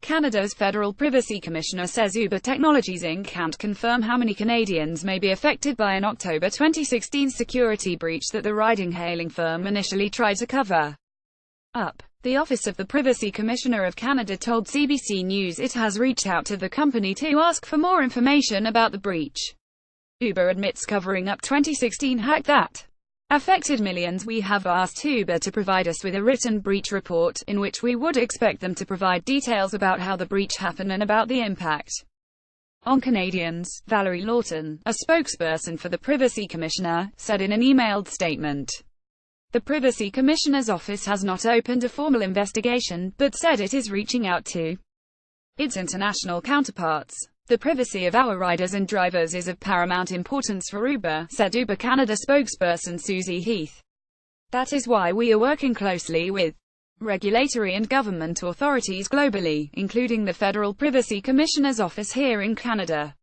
Canada's Federal Privacy Commissioner says Uber Technologies Inc. can't confirm how many Canadians may be affected by an October 2016 security breach that the ride-hailing firm initially tried to cover up. The Office of the Privacy Commissioner of Canada told CBC News it has reached out to the company to ask for more information about the breach. Uber admits covering up 2016 hack that affected millions. We have asked Uber to provide us with a written breach report, in which we would expect them to provide details about how the breach happened and about the impact on Canadians. Valerie Lawton, a spokesperson for the Privacy Commissioner, said in an emailed statement. The Privacy Commissioner's office has not opened a formal investigation, but said it is reaching out to its international counterparts. The privacy of our riders and drivers is of paramount importance for Uber, said Uber Canada spokesperson Susie Heath. That is why we are working closely with regulatory and government authorities globally, including the Federal Privacy Commissioner's office here in Canada.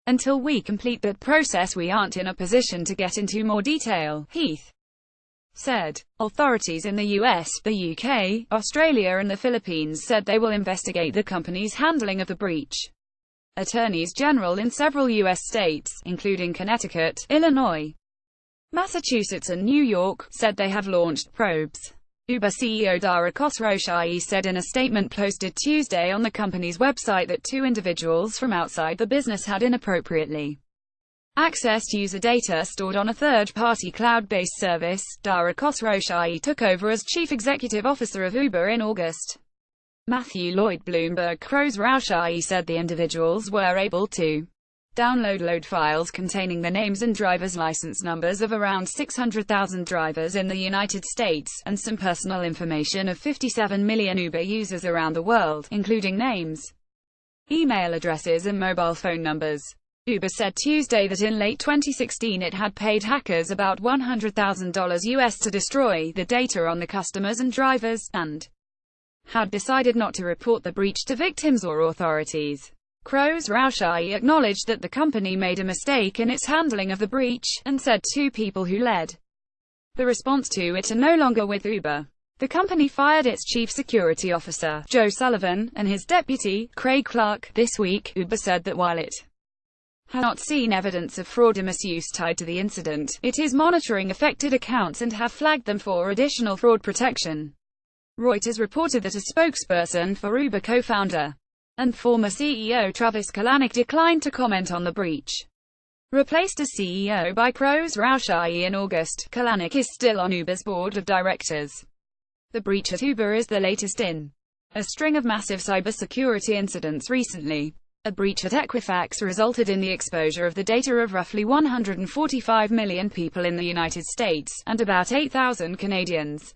Until we complete that process, we aren't in a position to get into more detail, Heath said. Authorities in the US, the UK, Australia and the Philippines said they will investigate the company's handling of the breach. Attorneys general in several U.S. states, including Connecticut, Illinois, Massachusetts and New York, said they have launched probes. Uber CEO Dara Khosrowshahi said in a statement posted Tuesday on the company's website that two individuals from outside the business had inappropriately accessed user data stored on a third-party cloud-based service. Dara Khosrowshahi took over as chief executive officer of Uber in August. Matthew Lloyd Bloomberg Khosrowshahi said the individuals were able to download load files containing the names and driver's license numbers of around 600,000 drivers in the United States, and some personal information of 57 million Uber users around the world, including names, email addresses and mobile phone numbers. Uber said Tuesday that in late 2016 it had paid hackers about $100,000 US to destroy the data on the customers and drivers, and had decided not to report the breach to victims or authorities. Khosrowshahi acknowledged that the company made a mistake in its handling of the breach, and said two people who led the response to it are no longer with Uber. The company fired its chief security officer, Joe Sullivan, and his deputy, Craig Clark, this week. Uber said that while it has not seen evidence of fraud or misuse tied to the incident, it is monitoring affected accounts and have flagged them for additional fraud protection. Reuters reported that a spokesperson for Uber co-founder and former CEO Travis Kalanick declined to comment on the breach. Replaced as CEO by Khosrowshahi in August, Kalanick is still on Uber's board of directors. The breach at Uber is the latest in a string of massive cybersecurity incidents recently. A breach at Equifax resulted in the exposure of the data of roughly 145 million people in the United States, and about 8,000 Canadians.